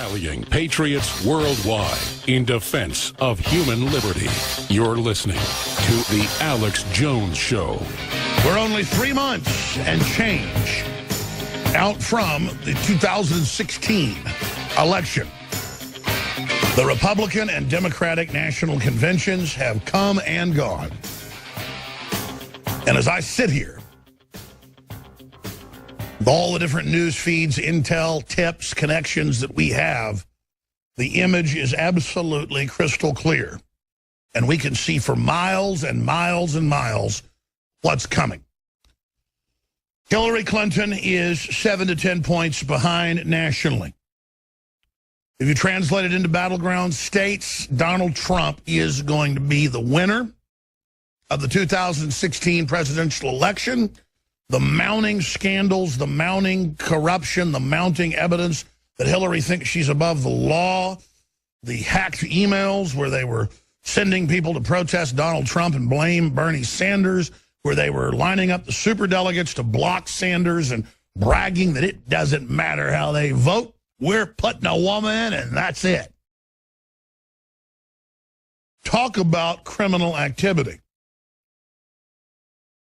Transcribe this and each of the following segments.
Rallying patriots worldwide in defense of human liberty. You're listening to The Alex Jones Show. We're only 3 months and change out from the 2016 election. The Republican and Democratic national conventions have come and gone. And as I sit here, with all the different news feeds, intel, tips, connections that we have, the image is absolutely crystal clear. And we can see for miles and miles and miles what's coming. Hillary Clinton is 7 to 10 points behind nationally. If you translate it into battleground states, Donald Trump is going to be the winner of the 2016 presidential election. The mounting scandals, the mounting corruption, the mounting evidence that Hillary thinks she's above the law, the hacked emails where they were sending people to protest Donald Trump and blame Bernie Sanders, where they were lining up the superdelegates to block Sanders and bragging that it doesn't matter how they vote. We're putting a woman in, and that's it. Talk about criminal activity.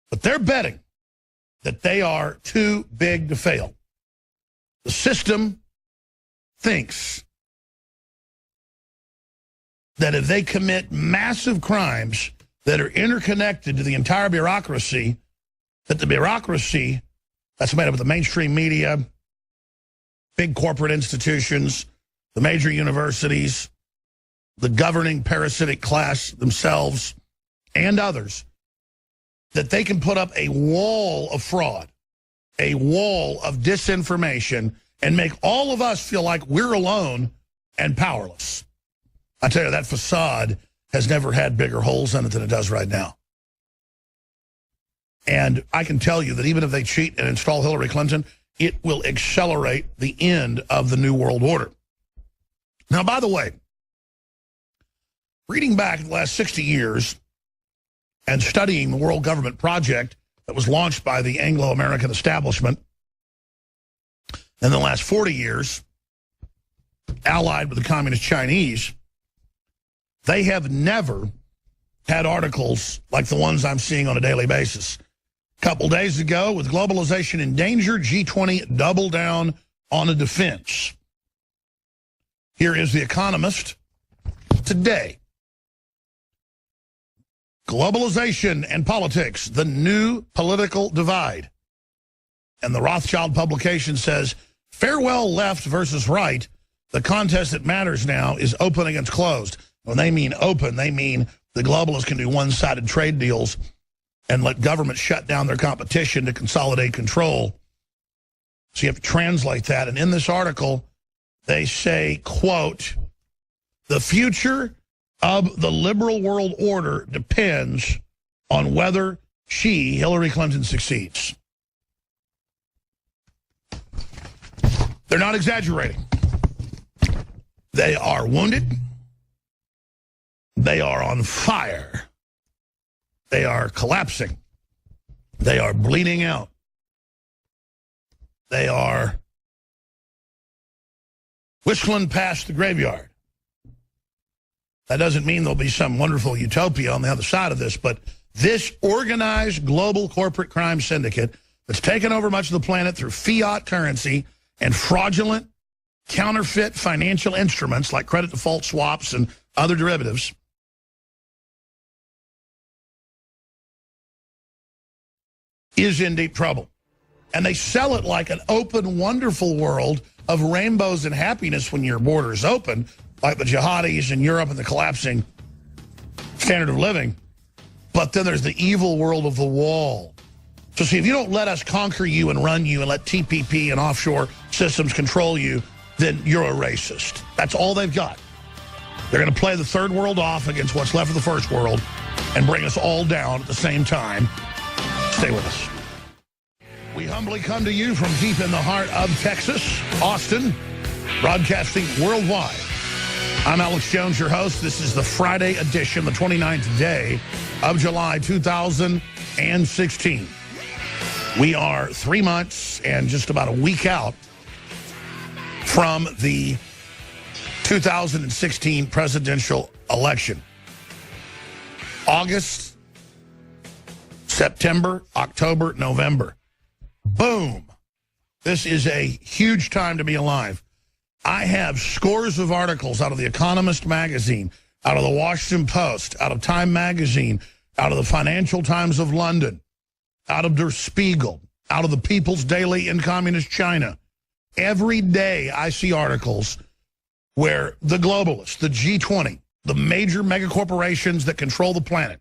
But they're betting that they are too big to fail. The system thinks that if they commit massive crimes that are interconnected to the entire bureaucracy, that the bureaucracy, that's made up of the mainstream media, big corporate institutions, the major universities, the governing parasitic class themselves, and others, that they can put up a wall of fraud, a wall of disinformation, and make all of us feel like we're alone and powerless. I tell you, that facade has never had bigger holes in it than it does right now. And I can tell you that even if they cheat and install Hillary Clinton, it will accelerate the end of the New World Order. Now, by the way, reading back the last 60 years, and studying the world government project that was launched by the Anglo-American establishment in the last 40 years, allied with the Communist Chinese, they have never had articles like the ones I'm seeing on a daily basis. A couple days ago, with globalization in danger, G20 doubled down on a defense. Here is The Economist today. Globalization and politics, the new political divide. And the Rothschild publication says, farewell left versus right. The contest that matters now is open against closed. When they mean open, they mean the globalists can do one-sided trade deals and let governments shut down their competition to consolidate control. So you have to translate that. And in this article, they say, quote, the future of the liberal world order depends on whether she, Hillary Clinton, succeeds. They're not exaggerating. They are wounded. They are on fire. They are collapsing. They are bleeding out. They are whistling past the graveyard. That doesn't mean there'll be some wonderful utopia on the other side of this, but this organized global corporate crime syndicate that's taken over much of the planet through fiat currency and fraudulent, counterfeit financial instruments like credit default swaps and other derivatives is in deep trouble. And they sell it like an open, wonderful world of rainbows and happiness when your borders open, like the jihadis in Europe and the collapsing standard of living. But then there's the evil world of the wall. So see, if you don't let us conquer you and run you and let TPP and offshore systems control you, then you're a racist. That's all they've got. They're going to play the third world off against what's left of the first world and bring us all down at the same time. Stay with us. We humbly come to you from deep in the heart of Texas, Austin, broadcasting worldwide. I'm Alex Jones, your host. This is the Friday edition, the 29th day of July 2016. We are 3 months and just about a week out from the 2016 presidential election. August, September, October, November. Boom. This is a huge time to be alive. I have scores of articles out of The Economist magazine, out of the Washington Post, out of Time magazine, out of the Financial Times of London, out of Der Spiegel, out of the People's Daily in Communist China. Every day I see articles where the globalists, the G20, the major megacorporations that control the planet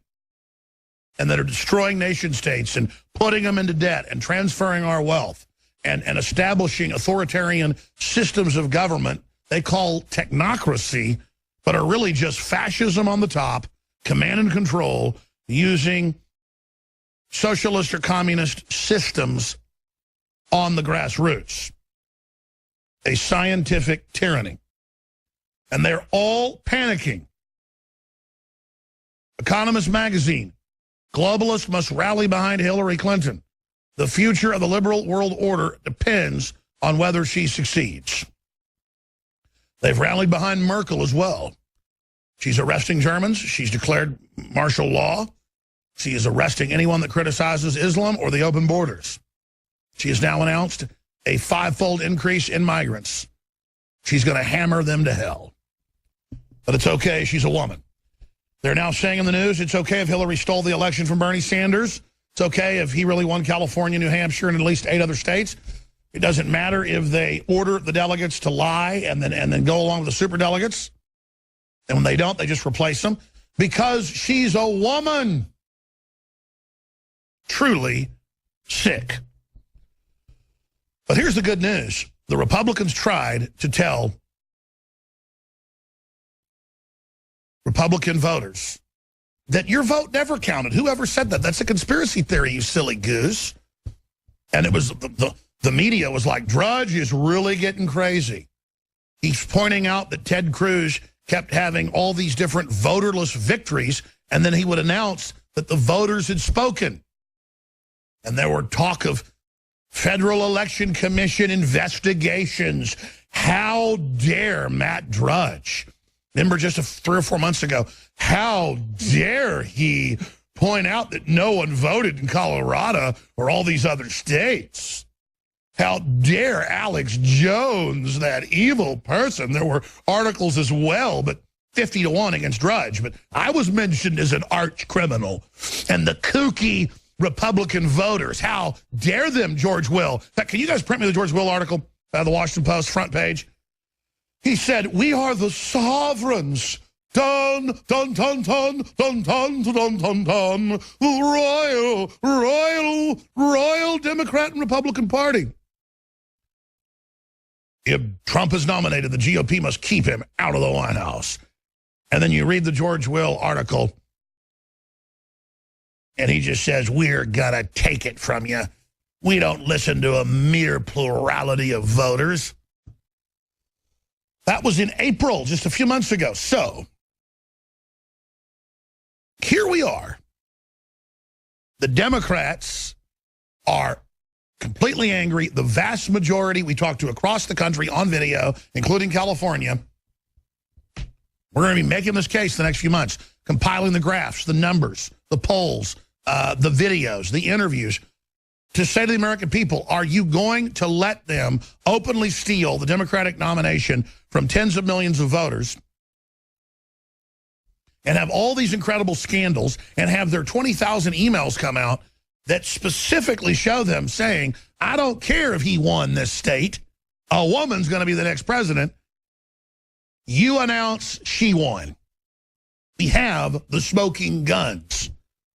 and that are destroying nation states and putting them into debt and transferring our wealth and establishing authoritarian systems of government they call technocracy, but are really just fascism on the top, command and control, using socialist or communist systems on the grassroots. A scientific tyranny. And they're all panicking. Economist magazine, globalists must rally behind Hillary Clinton. The future of the liberal world order depends on whether she succeeds. They've rallied behind Merkel as well. She's arresting Germans. She's declared martial law. She is arresting anyone that criticizes Islam or the open borders. She has now announced a 5-fold increase in migrants. She's going to hammer them to hell. But it's okay, she's a woman. They're now saying in the news, it's okay if Hillary stole the election from Bernie Sanders. It's okay if he really won California, New Hampshire, and at least 8 other states. It doesn't matter if they order the delegates to lie and then go along with the superdelegates. And when they don't, they just replace them. Because she's a woman. Truly sick. But here's the good news. The Republicans tried to tell Republican voters that your vote never counted. Whoever said that? That's a conspiracy theory, you silly goose. And it was the media was like, Drudge is really getting crazy. He's pointing out that Ted Cruz kept having all these different voterless victories, and then he would announce that the voters had spoken. And there were talk of Federal Election Commission investigations. How dare Matt Drudge? Remember just 3 or 4 months ago, how dare he point out that no one voted in Colorado or all these other states? How dare Alex Jones, that evil person? There were articles as well, but 50-1 against Drudge. But I was mentioned as an arch criminal. And the kooky Republican voters, how dare them, George Will? In fact, can you guys print me the George Will article, the Washington Post front page? He said, we are the sovereigns. Dun, dun, dun, dun, dun, dun, dun, dun, dun. Royal Democrat and Republican Party. If Trump is nominated, the GOP must keep him out of the White House. And then you read the George Will article, and he just says, we're going to take it from you. We don't listen to a mere plurality of voters. That was in April, just a few months ago. So, here we are. The Democrats are completely angry. The vast majority we talked to across the country on video, including California, we're going to be making this case the next few months, compiling the graphs, the numbers, the polls, the videos, the interviews, to say to the American people, are you going to let them openly steal the Democratic nomination from tens of millions of voters and have all these incredible scandals and have their 20,000 emails come out that specifically show them saying, I don't care if he won this state, a woman's going to be the next president. You announce she won. We have the smoking guns.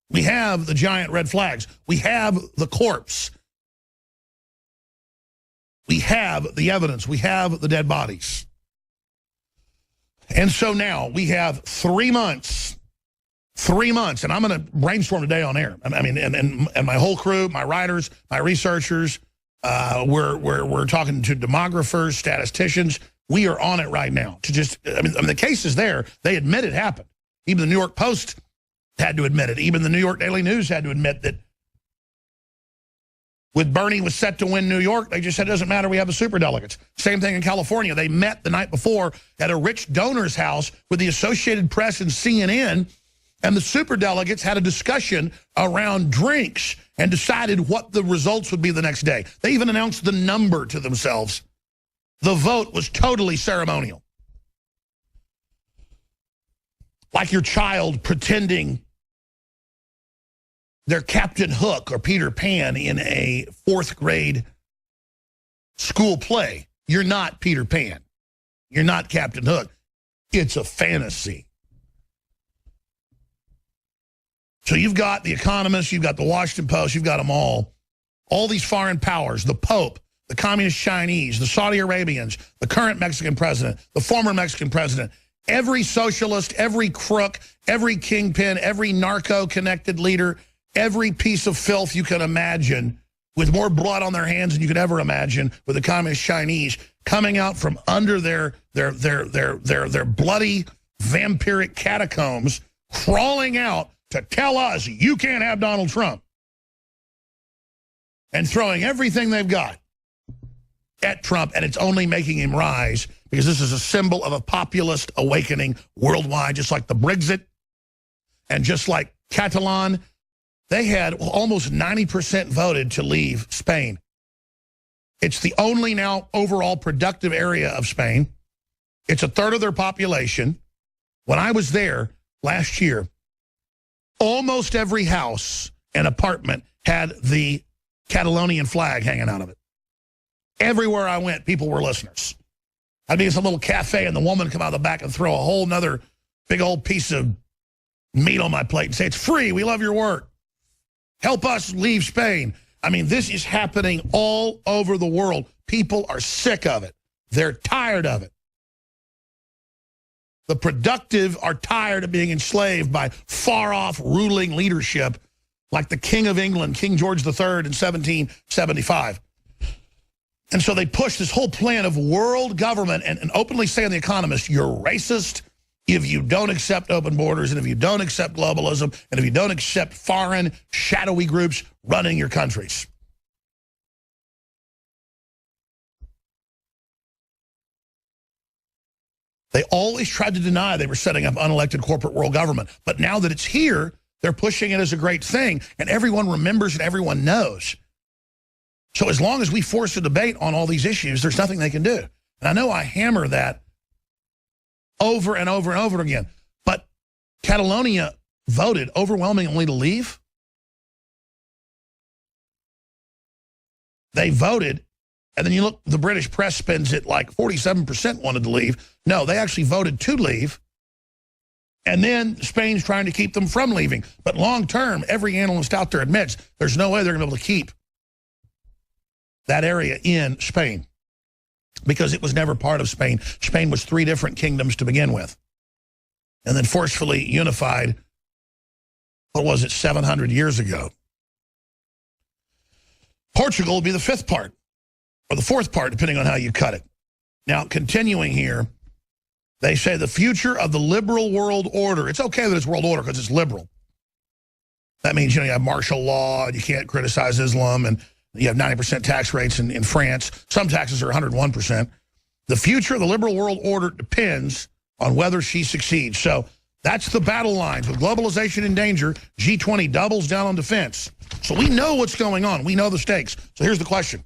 We have the giant red flags. We have the corpse. We have the evidence. We have the dead bodies. And so now we have 3 months. 3 months. And I'm going to brainstorm today on air. I mean, and my whole crew, my writers, my researchers, we're talking to demographers, statisticians. We are on it right now to just, I mean, the case is there. They admit it happened. Even the New York Post had to admit it. Even the New York Daily News had to admit that With Bernie was set to win New York, they just said, it doesn't matter, we have the superdelegates. Same thing in California. They met the night before at a rich donor's house with the Associated Press and CNN, and the superdelegates had a discussion around drinks and decided what the results would be the next day. They even announced the number to themselves. The vote was totally ceremonial. Like your child pretending they're Captain Hook or Peter Pan in a 4th grade school play. You're not Peter Pan. You're not Captain Hook. It's a fantasy. So you've got The Economist, you've got the Washington Post, you've got them all. All these foreign powers, the Pope, the Communist Chinese, the Saudi Arabians, the current Mexican president, the former Mexican president, every socialist, every crook, every kingpin, every narco-connected leader, every piece of filth you can imagine, with more blood on their hands than you could ever imagine, with the Communist Chinese coming out from under their bloody vampiric catacombs, crawling out to tell us you can't have Donald Trump, and throwing everything they've got at Trump, and it's only making him rise, because this is a symbol of a populist awakening worldwide, just like the Brexit and just like Catalan. They had almost 90% voted to leave Spain. It's the only now overall productive area of Spain. It's a third of their population. When I was there last year, almost every house and apartment had the Catalonian flag hanging out of it. Everywhere I went, people were listeners. I'd be in some little cafe and the woman would come out the back and throw a whole nother big old piece of meat on my plate and say, it's free, we love your work. Help us leave Spain. I mean, this is happening all over the world. People are sick of it. They're tired of it. The productive are tired of being enslaved by far-off ruling leadership like the King of England, King George III in 1775. And so they push this whole plan of world government and openly say on The Economist, you're racist if you don't accept open borders, and if you don't accept globalism, and if you don't accept foreign shadowy groups running your countries. They always tried to deny they were setting up unelected corporate world government. But now that it's here, they're pushing it as a great thing, and everyone remembers and everyone knows. So as long as we force a debate on all these issues, there's nothing they can do. And I know I hammer that over and over and over again. But Catalonia voted overwhelmingly to leave. They voted, and then you look, the British press spins it like 47% wanted to leave. No, they actually voted to leave. And then Spain's trying to keep them from leaving. But long term, every analyst out there admits there's no way they're going to be able to keep that area in Spain, because it was never part of Spain. Spain was 3 different kingdoms to begin with, and then forcefully unified, what was it, 700 years ago. Portugal will be the 5th part, or the 4th part, depending on how you cut it. Now, continuing here, they say the future of the liberal world order. It's okay that it's world order because it's liberal. That means, you know, you have martial law, and you can't criticize Islam, and you have 90% tax rates in France. Some taxes are 101%. The future of the liberal world order depends on whether she succeeds. So that's the battle lines. With globalization in danger, G20 doubles down on defense. So we know what's going on. We know the stakes. So here's the question.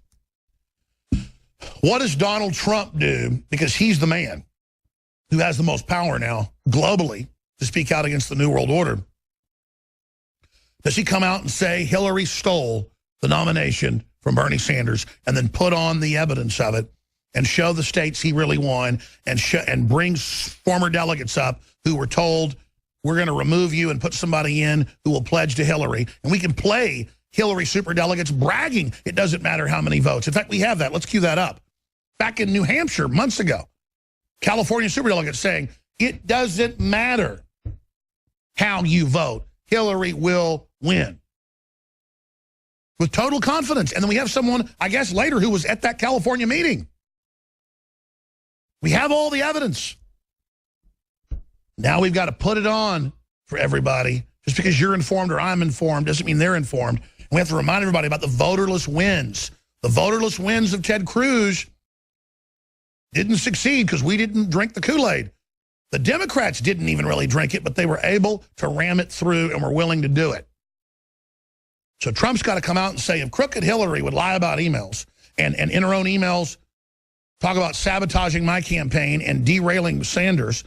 What does Donald Trump do? Because he's the man who has the most power now globally to speak out against the New World Order. Does he come out and say Hillary stole the nomination from Bernie Sanders, and then put on the evidence of it and show the states he really won, and bring former delegates up who were told, we're going to remove you and put somebody in who will pledge to Hillary? And we can play Hillary superdelegates bragging it doesn't matter how many votes. In fact, we have that. Let's cue that up. Back in New Hampshire months ago, California superdelegates saying it doesn't matter how you vote. Hillary will win. With total confidence. And then we have someone, I guess, later who was at that California meeting. We have all the evidence. Now we've got to put it on for everybody. Just because you're informed or I'm informed doesn't mean they're informed. And we have to remind everybody about the voterless wins. The voterless wins of Ted Cruz didn't succeed because we didn't drink the Kool-Aid. The Democrats didn't even really drink it, but they were able to ram it through and were willing to do it. So Trump's got to come out and say, if crooked Hillary would lie about emails and in her own emails talk about sabotaging my campaign and derailing Sanders,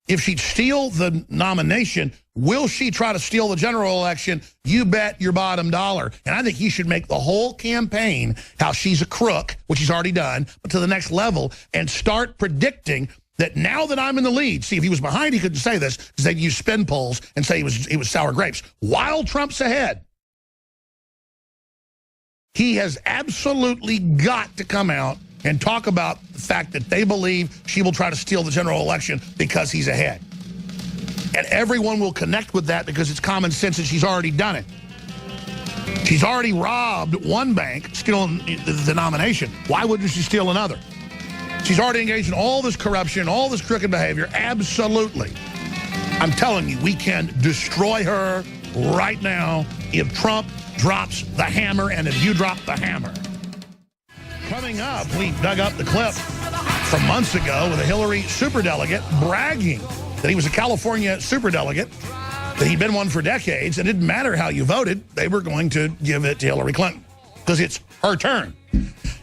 if she'd steal the nomination, will she try to steal the general election? You bet your bottom dollar. And I think he should make the whole campaign how she's a crook, which he's already done, but to the next level, and start predicting that now that I'm in the lead. See, if he was behind, he couldn't say this because they'd use spin polls and say he was sour grapes. While Trump's ahead, he has absolutely got to come out and talk about the fact that they believe she will try to steal the general election because he's ahead. And everyone will connect with that because it's common sense and she's already done it. She's already robbed one bank, stealing the nomination. Why wouldn't she steal another? She's already engaged in all this corruption, all this crooked behavior. Absolutely. I'm telling you, we can destroy her right now if Trump drops the hammer and if you drop the hammer. Coming up, we dug up the clip from months ago with a Hillary superdelegate bragging that he was a California superdelegate, that he'd been one for decades. It didn't matter how you voted. They were going to give it to Hillary Clinton because it's her turn.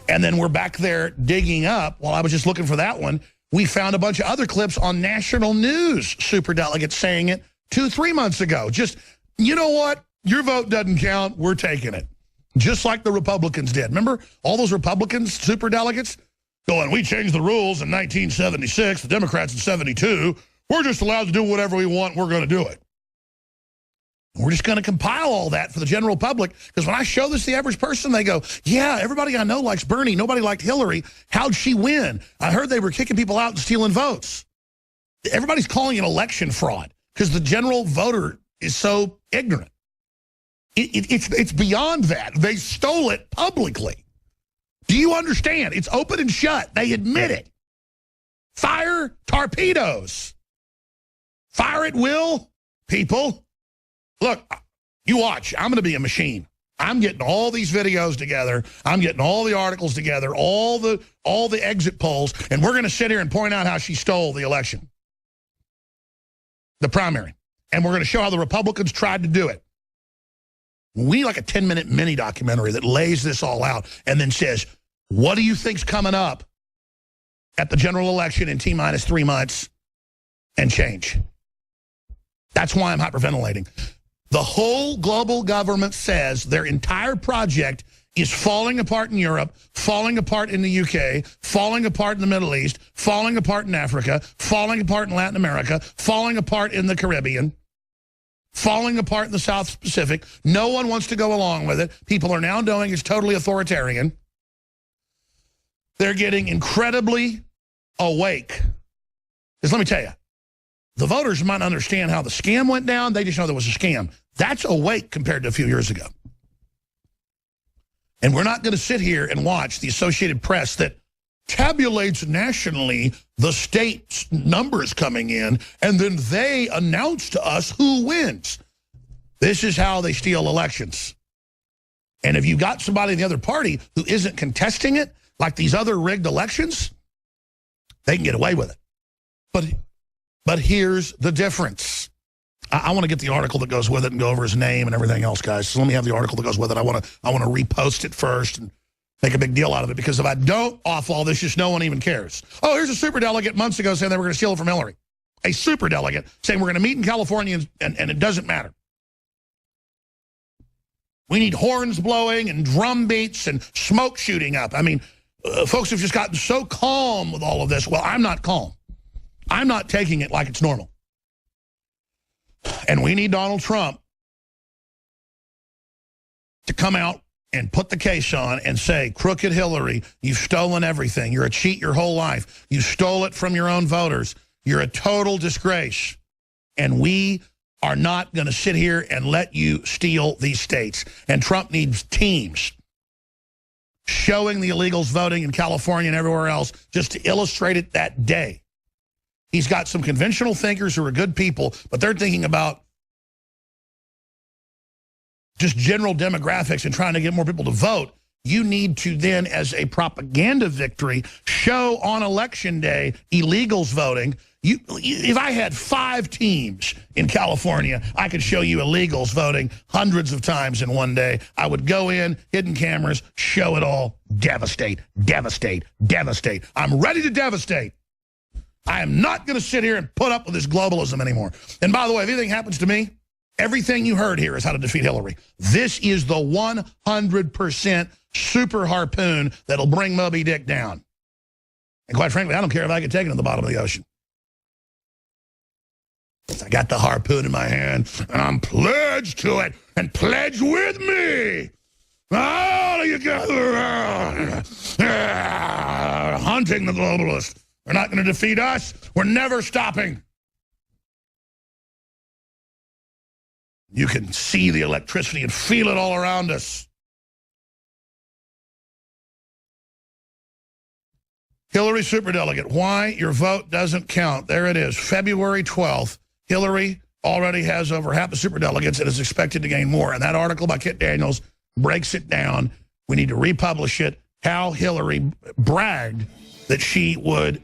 And then we're back there digging up. While I was just looking for that one, we found a bunch of other clips on national news superdelegates saying it 2-3 months ago. Just, you know what? Your vote doesn't count. We're taking it. Just like the Republicans did. Remember all those Republicans, superdelegates, going, we changed the rules in 1976, the Democrats in 72. We're just allowed to do whatever we want. We're going to do it. We're just going to compile all that for the general public. Because when I show this to the average person, they go, yeah, everybody I know likes Bernie. Nobody liked Hillary. How'd she win? I heard they were kicking people out and stealing votes. Everybody's calling it election fraud because the general voter is so ignorant. It's beyond that. They stole it publicly. Do you understand? It's open and shut. They admit it. Fire torpedoes. Fire at will, people. Look, you watch. I'm going to be a machine. I'm getting all these videos together. I'm getting all the articles together, all the exit polls, and we're going to sit here and point out how she stole the election, the primary. And we're going to show how the Republicans tried to do it. We need like a 10-minute mini documentary that lays this all out and then says, what do you think's coming up at the general election in T-minus 3 months and change? That's why I'm hyperventilating. The whole global government says their entire project is falling apart in Europe, falling apart in the UK, falling apart in the Middle East, falling apart in Africa, falling apart in Latin America, falling apart in the Caribbean, falling apart in the South Pacific. No one wants to go along with it. People are now knowing it's totally authoritarian. They're getting incredibly awake. Because let me tell you, the voters might understand how the scam went down. They just know there was a scam. That's awake compared to a few years ago. And we're not going to sit here and watch the Associated Press that tabulates nationally the state's numbers coming in, and then they announce to us who wins. This is how they steal elections. And if you've got somebody in the other party who isn't contesting it, like these other rigged elections, they can get away with it. But here's the difference. I want to get the article that goes with it and go over his name and everything else, guys. So let me have the article that goes with it. I want to repost it first and make a big deal out of it, because if I don't off all this, just no one even cares. Oh, here's a superdelegate months ago saying they were going to steal it from Hillary. A superdelegate saying we're going to meet in California and it doesn't matter. We need horns blowing and drum beats and smoke shooting up. I mean, folks have just gotten so calm with all of this. Well, I'm not calm. I'm not taking it like it's normal. And we need Donald Trump to come out and put the case on and say, crooked Hillary, you've stolen everything. You're a cheat your whole life. You stole it from your own voters. You're a total disgrace. And we are not going to sit here and let you steal these states. And Trump needs teams showing the illegals voting in California and everywhere else just to illustrate it that day. He's got some conventional thinkers who are good people, but they're thinking about just general demographics and trying to get more people to vote. You need to then, as a propaganda victory, show on election day illegals voting. If I had 5 teams in California, I could show you illegals voting hundreds of times in one day. I would go in, hidden cameras, show it all, devastate, devastate, devastate. I'm ready to devastate. I am not going to sit here and put up with this globalism anymore. And by the way, if anything happens to me, everything you heard here is how to defeat Hillary. This is the 100% super harpoon that'll bring Moby Dick down. And quite frankly, I don't care if I get taken to the bottom of the ocean. I got the harpoon in my hand, and I'm pledged to it, and pledge with me. All of you gather hunting the globalists. They're not going to defeat us. We're never stopping. You can see the electricity and feel it all around us. Hillary superdelegate, why your vote doesn't count. There it is, February 12th. Hillary already has over half the superdelegates and is expected to gain more. And that article by Kit Daniels breaks it down. We need to republish it, how Hillary bragged that she would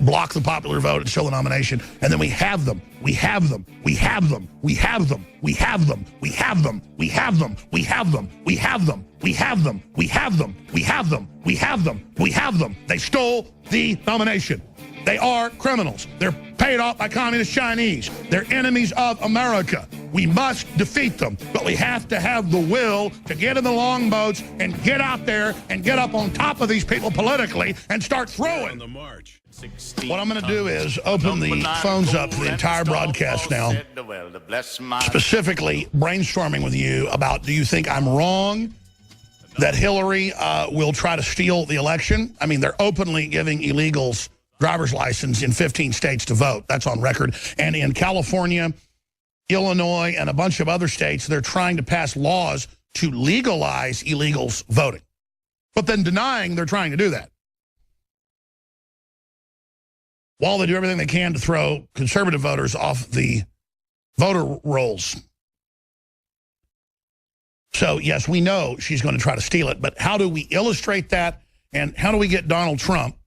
block the popular vote and steal the nomination. And then we have them. We have them. We have them. We have them. We have them. We have them. We have them. We have them. We have them. We have them. We have them. We have them. We have them. We have them. They stole the nomination. They are criminals. They're paid off by communist Chinese. They're enemies of America. We must defeat them, but we have to have the will to get in the longboats and get out there and get up on top of these people politically and start throwing. What I'm going to do is open the phones up for the entire broadcast now, specifically brainstorming with you about, do you think I'm wrong that Hillary will try to steal the election? I mean, they're openly giving illegals driver's license in 15 states to vote. That's on record. And in California, Illinois, and a bunch of other states, they're trying to pass laws to legalize illegals voting, but then denying they're trying to do that, while they do everything they can to throw conservative voters off the voter rolls. So, yes, we know she's going to try to steal it, but how do we illustrate that, and how do we get Donald Trump,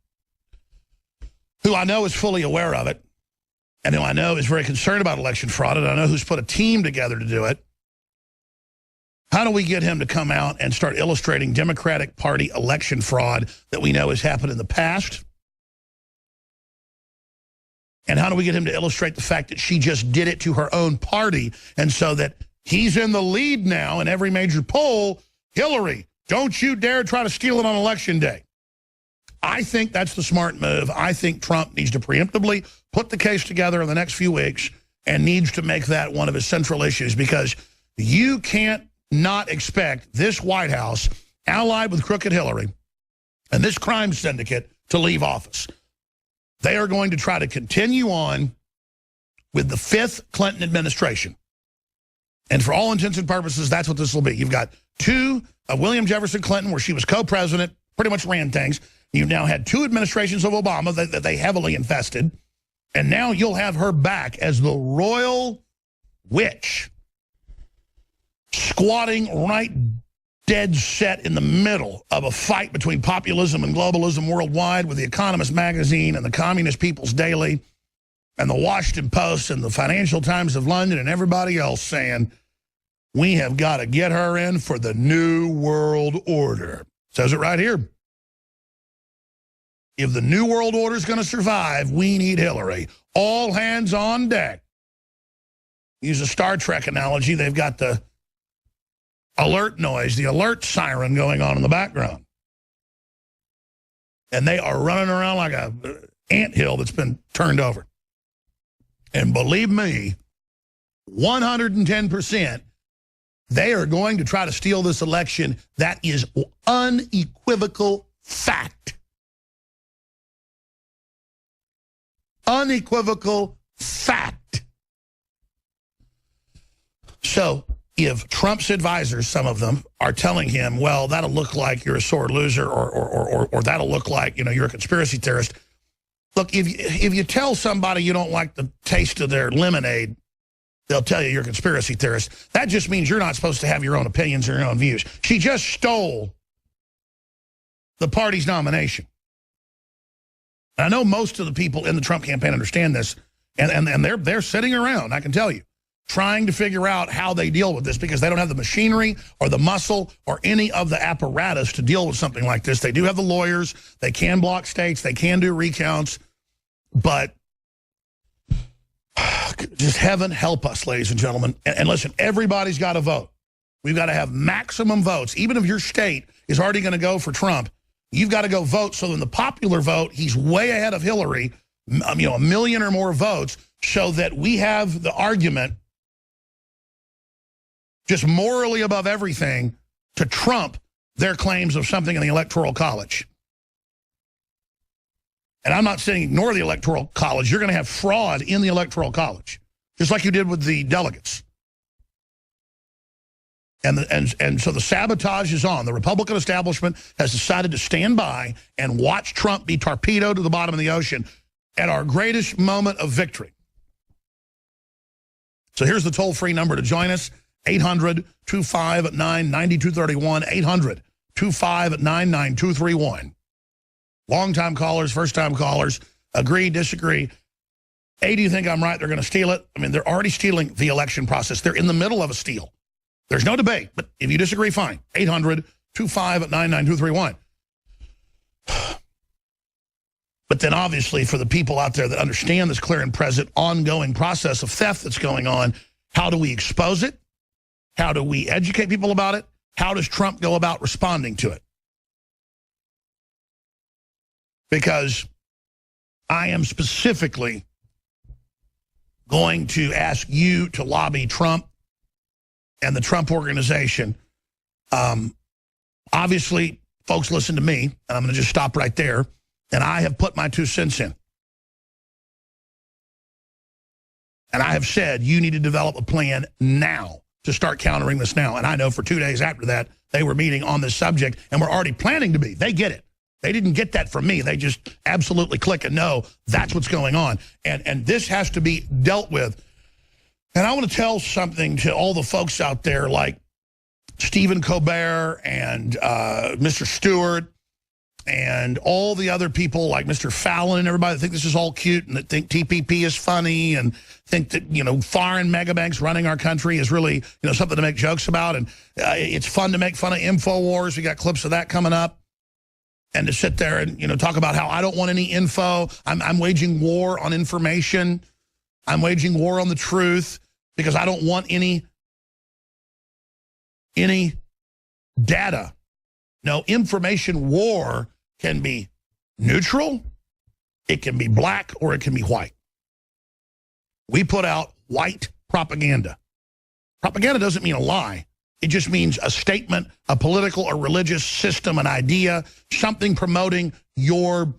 who I know is fully aware of it, and who I know is very concerned about election fraud, and I know who's put a team together to do it, how do we get him to come out and start illustrating Democratic Party election fraud that we know has happened in the past? And how do we get him to illustrate the fact that she just did it to her own party, and so that he's in the lead now in every major poll? Hillary, don't you dare try to steal it on Election Day. I think that's the smart move. I think Trump needs to preemptively put the case together in the next few weeks and needs to make that one of his central issues, because you can't not expect this White House, allied with crooked Hillary and this crime syndicate, to leave office. They are going to try to continue on with the 5th Clinton administration. And for all intents and purposes, that's what this will be. You've got 2 of William Jefferson Clinton, where she was co-president, pretty much ran things. You've now had 2 administrations of Obama that they heavily infested. And now you'll have her back as the royal witch, squatting right dead set in the middle of a fight between populism and globalism worldwide, with The Economist magazine and the Communist People's Daily and the Washington Post and the Financial Times of London and everybody else saying, we have got to get her in for the New World Order. Says it right here. If the New World Order is going to survive, we need Hillary. All hands on deck. Use a Star Trek analogy. They've got the alert noise, the alert siren going on in the background. And they are running around like a anthill that's been turned over. And believe me, 110%, they are going to try to steal this election. That is unequivocal fact. Unequivocal fact. So if Trump's advisors, some of them, are telling him, well, that'll look like you're a sore loser, or that'll look like, you're a conspiracy theorist. Look, if you tell somebody you don't like the taste of their lemonade, they'll tell you you're a conspiracy theorist. That just means you're not supposed to have your own opinions or your own views. She just stole the party's nomination. And I know most of the people in the Trump campaign understand this, and they're sitting around, I can tell you, trying to figure out how they deal with this because they don't have the machinery or the muscle or any of the apparatus to deal with something like this. They do have the lawyers. They can block states. They can do recounts. But just heaven help us, ladies and gentlemen. And listen, everybody's got to vote. We've got to have maximum votes. Even if your state is already going to go for Trump, you've got to go vote. So in the popular vote, he's way ahead of Hillary, a million or more votes, so that we have the argument just morally above everything to trump their claims of something in the Electoral College. And I'm not saying ignore the Electoral College. You're going to have fraud in the Electoral College, just like you did with the delegates. And so the sabotage is on. The Republican establishment has decided to stand by and watch Trump be torpedoed to the bottom of the ocean at our greatest moment of victory. So here's the toll-free number to join us. 800-259-9231, 800-259-9231. Long-time callers, first-time callers, agree, disagree. A, do you think I'm right? They're going to steal it? I mean, they're already stealing the election process. They're in the middle of a steal. There's no debate, but if you disagree, fine. 800-259-9231. But then obviously for the people out there that understand this clear and present ongoing process of theft that's going on, how do we expose it? How do we educate people about it? How does Trump go about responding to it? Because I am specifically going to ask you to lobby Trump and the Trump organization. Obviously, folks, listen to me, and I'm going to just stop right there. And I have put my 2 cents in. And I have said you need to develop a plan now to start countering this now. And I know for 2 days after that, they were meeting on this subject and were already planning to be. They get it. They didn't get that from me. They just absolutely click and know that's what's going on. And this has to be dealt with. And I want to tell something to all the folks out there like Stephen Colbert and Mr. Stewart and all the other people like Mr. Fallon and everybody that think this is all cute and that think TPP is funny and think that, foreign megabanks running our country is really, something to make jokes about. And it's fun to make fun of InfoWars. We got clips of that coming up. And to sit there and, talk about how I don't want any info. I'm waging war on information. I'm waging war on the truth because I don't want any data. No, information war can be neutral, it can be black, or it can be white. We put out white propaganda. Propaganda doesn't mean a lie. It just means a statement, a political or religious system, an idea, something promoting your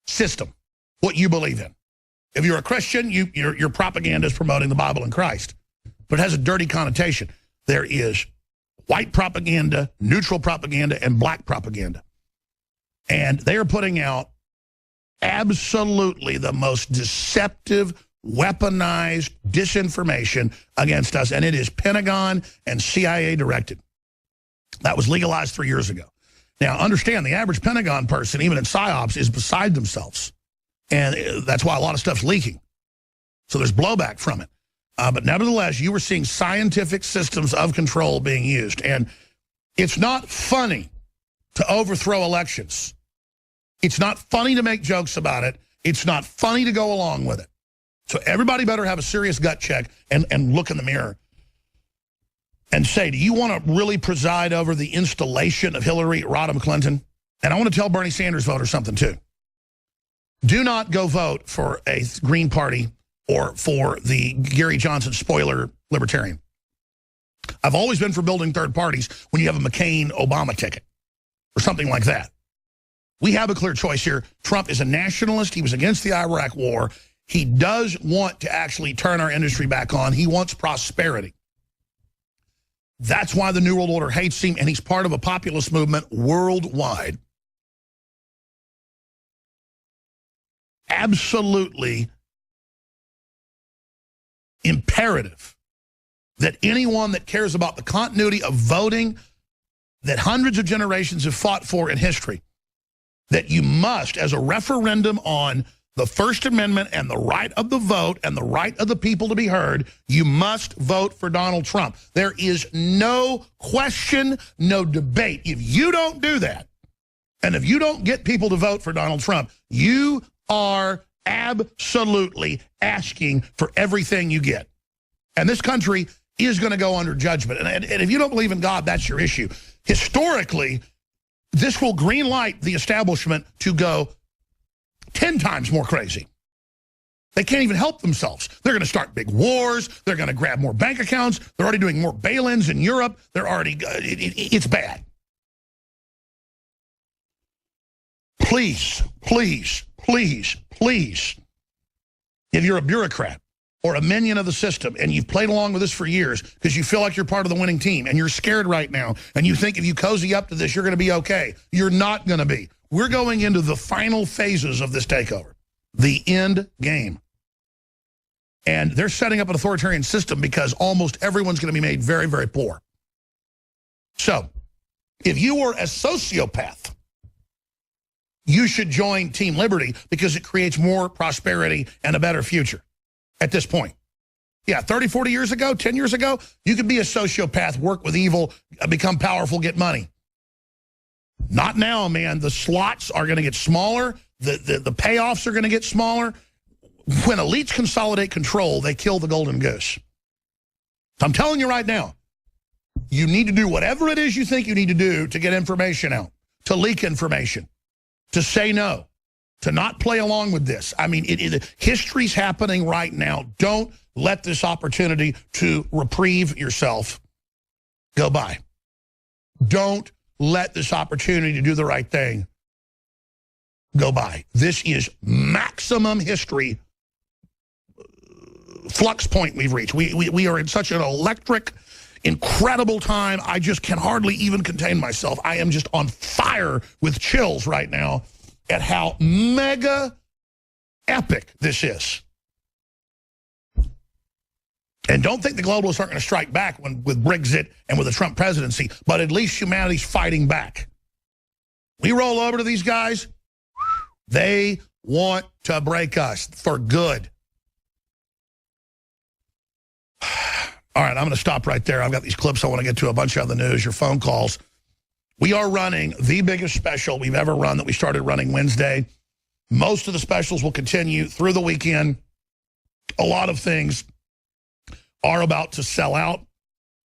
system, what you believe in. If you're a Christian, your propaganda is promoting the Bible and Christ. But it has a dirty connotation. There is white propaganda, neutral propaganda, and black propaganda. And they are putting out absolutely the most deceptive, weaponized disinformation against us, and it is Pentagon and CIA directed. That was legalized 3 years ago. Now, understand, the average Pentagon person, even in PSYOPs, is beside themselves. And that's why a lot of stuff's leaking. So there's blowback from it. But nevertheless, you were seeing scientific systems of control being used. And it's not funny to overthrow elections. It's not funny to make jokes about it. It's not funny to go along with it. So everybody better have a serious gut check and look in the mirror and say, do you want to really preside over the installation of Hillary Rodham Clinton? And I want to tell Bernie Sanders voters something too. Do not go vote for a Green Party or for the Gary Johnson spoiler libertarian. I've always been for building third parties when you have a McCain-Obama ticket or something like that. We have a clear choice here. Trump is a nationalist. He was against the Iraq War. He does want to actually turn our industry back on. He wants prosperity. That's why the New World Order hates him, and he's part of a populist movement worldwide. Absolutely imperative that anyone that cares about the continuity of voting that hundreds of generations have fought for in history, that you must, as a referendum on the First Amendment and the right of the vote and the right of the people to be heard, you must vote for Donald Trump. There is no question, no debate. If you don't do that, and if you don't get people to vote for Donald Trump, you are absolutely asking for everything you get. And this country is going to go under judgment. And if you don't believe in God, that's your issue. Historically, this will green light the establishment to go 10 times more crazy. They can't even help themselves. They're going to start big wars. They're going to grab more bank accounts. They're already doing more bail-ins in Europe. They're already, it's bad. Please, please, please, please, if you're a bureaucrat or a minion of the system and you've played along with this for years because you feel like you're part of the winning team and you're scared right now and you think if you cozy up to this, you're going to be okay. You're not going to be. We're going into the final phases of this takeover, the end game. And they're setting up an authoritarian system because almost everyone's going to be made very, very poor. So if you were a sociopath, you should join Team Liberty because it creates more prosperity and a better future at this point. Yeah, 30, 40 years ago, 10 years ago, you could be a sociopath, work with evil, become powerful, get money. Not now, man. The slots are going to get smaller. The payoffs are going to get smaller. When elites consolidate control, they kill the golden goose. I'm telling you right now, you need to do whatever it is you think you need to do to get information out, to leak information, to say no, to not play along with this. I mean, history's happening right now. Don't let this opportunity to reprieve yourself go by. Don't let this opportunity to do the right thing go by. This is maximum history flux point we've reached. We are in such an electric, incredible time. I just can hardly even contain myself. I am just on fire with chills right now at how mega epic this is. And don't think the globalists aren't going to strike back with Brexit and with the Trump presidency, but at least humanity's fighting back. We roll over to these guys, they want to break us for good. All right, I'm going to stop right there. I've got these clips I want to get to, a bunch of other news, your phone calls. We are running the biggest special we've ever run that we started running Wednesday. Most of the specials will continue through the weekend. A lot of things are about to sell out.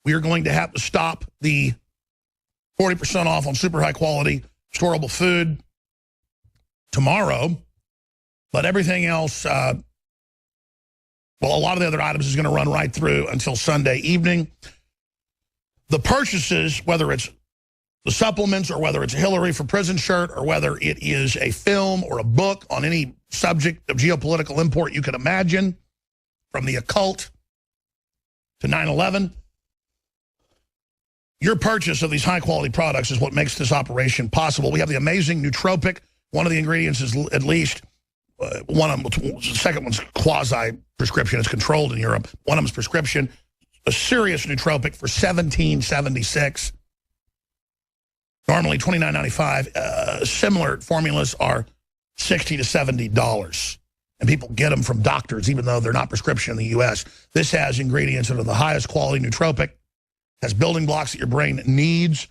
We are going to have to stop the 40% off on super high quality storable food tomorrow. But everything else, well, a lot of the other items is going to run right through until Sunday evening. The purchases, whether it's the supplements or whether it's a Hillary for Prison shirt or whether it is a film or a book on any subject of geopolitical import you can imagine, from the occult to 9/11, your purchase of these high-quality products is what makes this operation possible. We have the amazing nootropic. One of the ingredients is at least, one of them, the second one's quasi-prescription. It's controlled in Europe. One of them is prescription. A serious nootropic for $17.76. Normally $29.95. Similar formulas are $60 to $70. And people get them from doctors, even though they're not prescription in the U.S. This has ingredients that are the highest quality nootropic, has building blocks that your brain needs.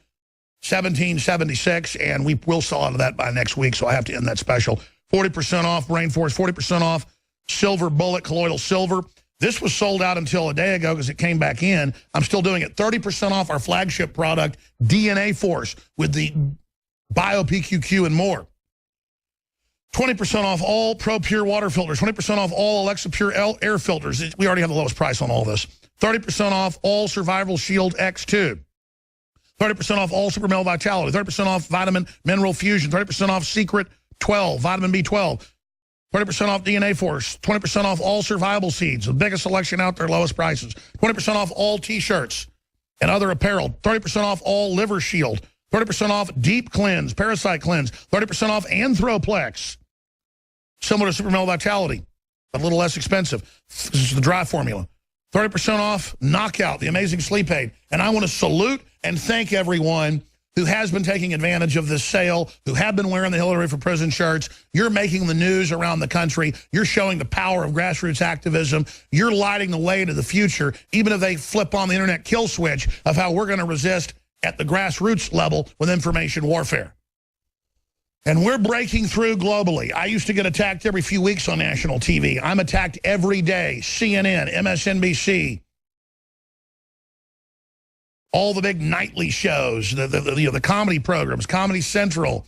$17.76, and we will sell out of that by next week, so I have to end that special. 40% off Brain Force, 40% off Silver Bullet, Colloidal Silver. This was sold out until a day ago because it came back in. I'm still doing it. 30% off our flagship product, DNA Force, with the Bio-PQQ and more. 20% off all Pro Pure water filters. 20% off all Alexa Pure air filters. We already have the lowest price on all this. 30% off all Survival Shield X2. 30% off all Super Male Vitality. 30% off Vitamin Mineral Fusion. 30% off Secret 12, Vitamin B12. 20% off DNA Force. 20% off all Survival Seeds. The biggest selection out there, lowest prices. 20% off all T-shirts and other apparel. 30% off all Liver Shield. 30% off Deep Cleanse, Parasite Cleanse. 30% off Anthroplex. Similar to Super Male Vitality, but a little less expensive. This is the dry formula. 30% off Knockout, the amazing sleep aid. And I want to salute and thank everyone who has been taking advantage of this sale, who have been wearing the Hillary for Prison shirts. You're making the news around the country. You're showing the power of grassroots activism. You're lighting the way to the future, even if they flip on the internet kill switch of how we're going to resist at the grassroots level with information warfare. And we're breaking through globally. I used to get attacked every few weeks on national TV. I'm attacked every day. CNN, MSNBC, all the big nightly shows, the comedy programs, Comedy Central,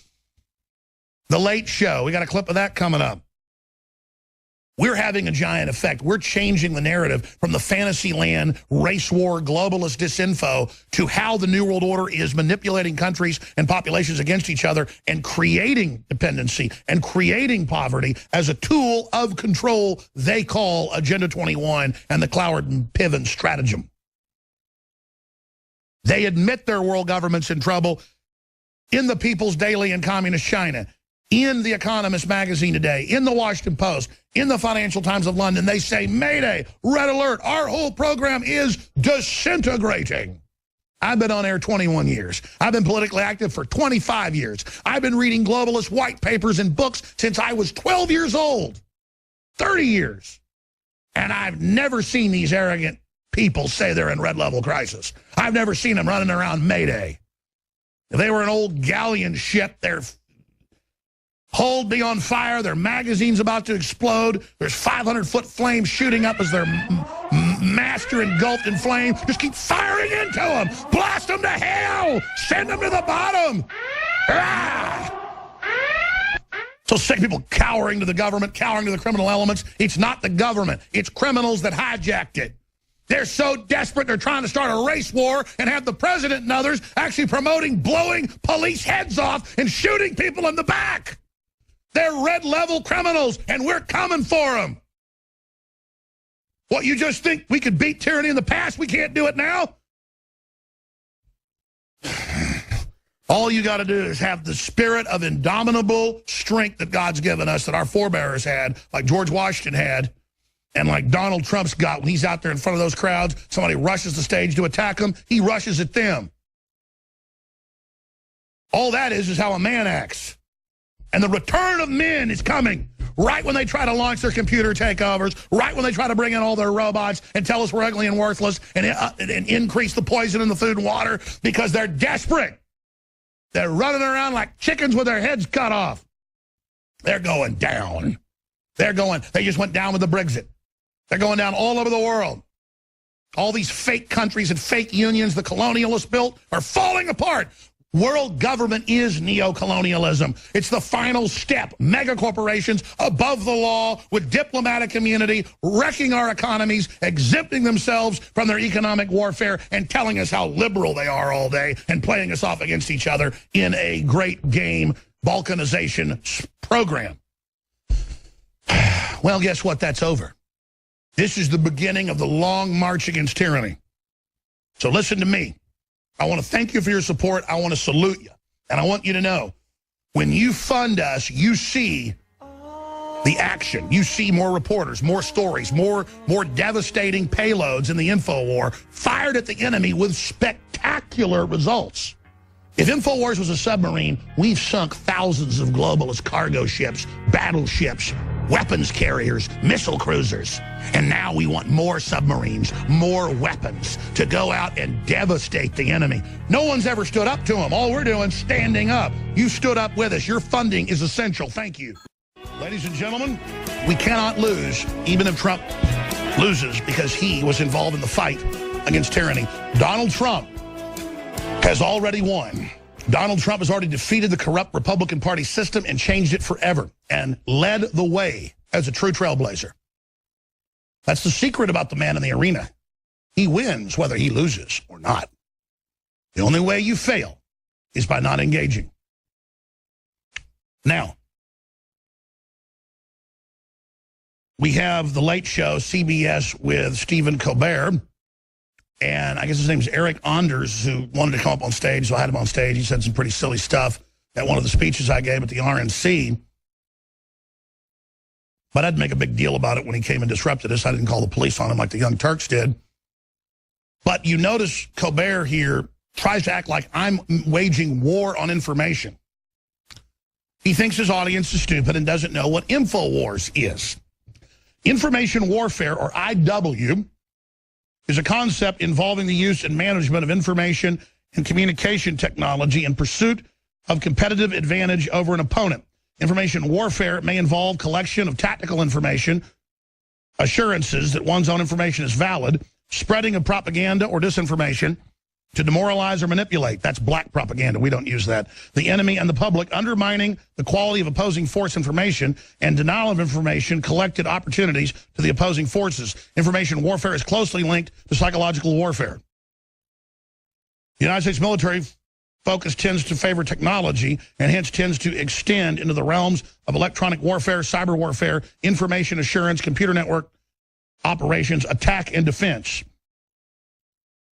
The Late Show. We got a clip of that coming up. We're having a giant effect. We're changing the narrative from the fantasy land, race war, globalist disinfo to how the New World Order is manipulating countries and populations against each other and creating dependency and creating poverty as a tool of control they call Agenda 21 and the Cloward and Piven stratagem. They admit their world government's in trouble in the People's Daily in Communist China, in The Economist magazine today, in the Washington Post, in the Financial Times of London. They say, Mayday, red alert, our whole program is disintegrating. I've been on air 21 years. I've been politically active for 25 years. I've been reading globalist white papers and books since I was 12 years old, 30 years. And I've never seen these arrogant people say they're in red level crisis. I've never seen them running around Mayday. If they were an old galleon ship, their hull be on fire, their magazine's about to explode, there's 500-foot flames shooting up as their masts are engulfed in flame. Just keep firing into them. Blast them to hell. Send them to the bottom. Ah! So sick of people cowering to the government, cowering to the criminal elements. It's not the government. It's criminals that hijacked it. They're so desperate, they're trying to start a race war and have the president and others actually promoting blowing police heads off and shooting people in the back. They're red-level criminals, and we're coming for them. What, you just think we could beat tyranny in the past? We can't do it now? All you got to do is have the spirit of indomitable strength that God's given us, that our forebears had, like George Washington had, and like Donald Trump's got when he's out there in front of those crowds. Somebody rushes the stage to attack him. He rushes at them. All that is how a man acts. And the return of men is coming right when they try to launch their computer takeovers, right when they try to bring in all their robots and tell us we're ugly and worthless and increase the poison in the food and water because they're desperate. They're running around like chickens with their heads cut off. They're going down. They just went down with the Brexit. They're going down all over the world. All these fake countries and fake unions the colonialists built are falling apart. World government is neo-colonialism. It's the final step. Mega corporations above the law with diplomatic immunity, wrecking our economies, exempting themselves from their economic warfare, and telling us how liberal they are all day and playing us off against each other in a great game balkanization program. Well, guess what? That's over. This is the beginning of the long march against tyranny. So listen to me. I want to thank you for your support. I want to salute you. And I want you to know, when you fund us, you see the action. You see more reporters, more stories, more devastating payloads in the InfoWar fired at the enemy with spectacular results. If InfoWars was a submarine, we've sunk thousands of globalist cargo ships, battleships, weapons carriers, missile cruisers. And now we want more submarines, more weapons to go out and devastate the enemy. No one's ever stood up to them. All we're doing is standing up. You stood up with us. Your funding is essential. Thank you. Ladies and gentlemen, we cannot lose, even if Trump loses, because he was involved in the fight against tyranny. Donald Trump has already won. Donald Trump has already defeated the corrupt Republican Party system and changed it forever and led the way as a true trailblazer. That's the secret about the man in the arena. He wins whether he loses or not. The only way you fail is by not engaging. Now, we have The Late Show, CBS, with Stephen Colbert. And I guess his name's Eric Anders, who wanted to come up on stage, so I had him on stage. He said some pretty silly stuff at one of the speeches I gave at the RNC. But I didn't make a big deal about it when he came and disrupted us. I didn't call the police on him like the Young Turks did. But you notice Colbert here tries to act like I'm waging war on information. He thinks his audience is stupid and doesn't know what InfoWars is. Information warfare, or IW, is a concept involving the use and management of information and communication technology in pursuit of competitive advantage over an opponent. Information warfare may involve collection of tactical information, assurances that one's own information is valid, spreading of propaganda or disinformation to demoralize or manipulate. That's black propaganda. We don't use that. The enemy and the public, undermining the quality of opposing force information and denial of information, collected opportunities to the opposing forces. Information warfare is closely linked to psychological warfare. The United States military focus tends to favor technology and hence tends to extend into the realms of electronic warfare, cyber warfare, information assurance, computer network operations, attack, and defense.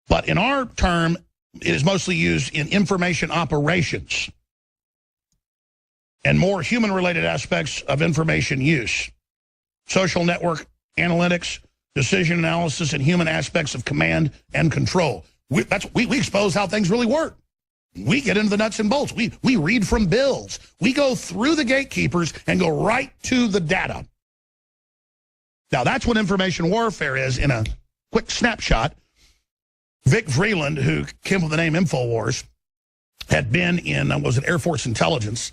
But in our term, it is mostly used in information operations and more human-related aspects of information use. Social network analytics, decision analysis, and human aspects of command and control. We expose how things really work. We get into the nuts and bolts. We read from bills. We go through the gatekeepers and go right to the data. Now, that's what information warfare is in a quick snapshot. Vic Vreeland, who came with the name InfoWars, had been in, Air Force Intelligence.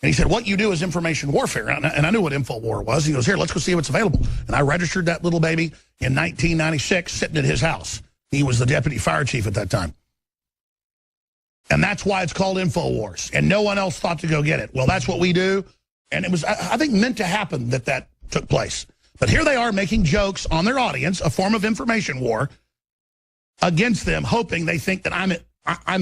And he said, what you do is information warfare. And I knew what InfoWar was. He goes, here, let's go see what's available. And I registered that little baby in 1996, sitting at his house. He was the deputy fire chief at that time. And that's why it's called InfoWars. And no one else thought to go get it. Well, that's what we do. And it was, I think, meant to happen that took place. But here they are making jokes on their audience, a form of information war, against them, hoping they think that I'm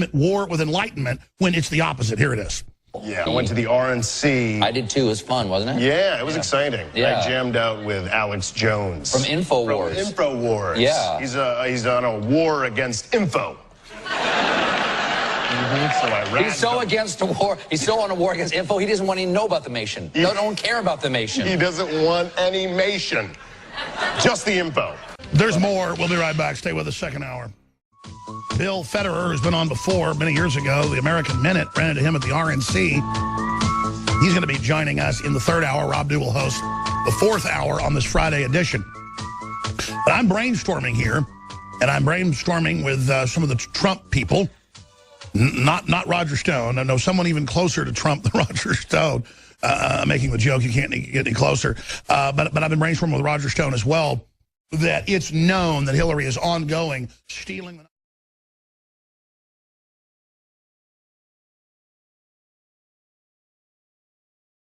at war with enlightenment when it's the opposite. Here it is. Yeah, I went to the RNC. I did too. It was fun, wasn't it? Yeah, it was exciting. Yeah. I jammed out with Alex Jones. From InfoWars. From InfoWars. Yeah. He's on a war against info. So he's so against the war. He's so on a war against info. He doesn't want to know about the nation. He don't care about the nation. He doesn't want any nation. Just the info. There's more. We'll be right back. Stay with us, second hour. Bill Federer has been on before, many years ago. The American Minute ran into him at the RNC. He's going to be joining us in the third hour. Rob Dew will host the fourth hour on this Friday edition. But I'm brainstorming here, and I'm brainstorming with some of the Trump people. Not Roger Stone. I know someone even closer to Trump than Roger Stone, making the joke, you can't get any closer. But I've been brainstorming with Roger Stone as well, that it's known that Hillary is ongoing stealing the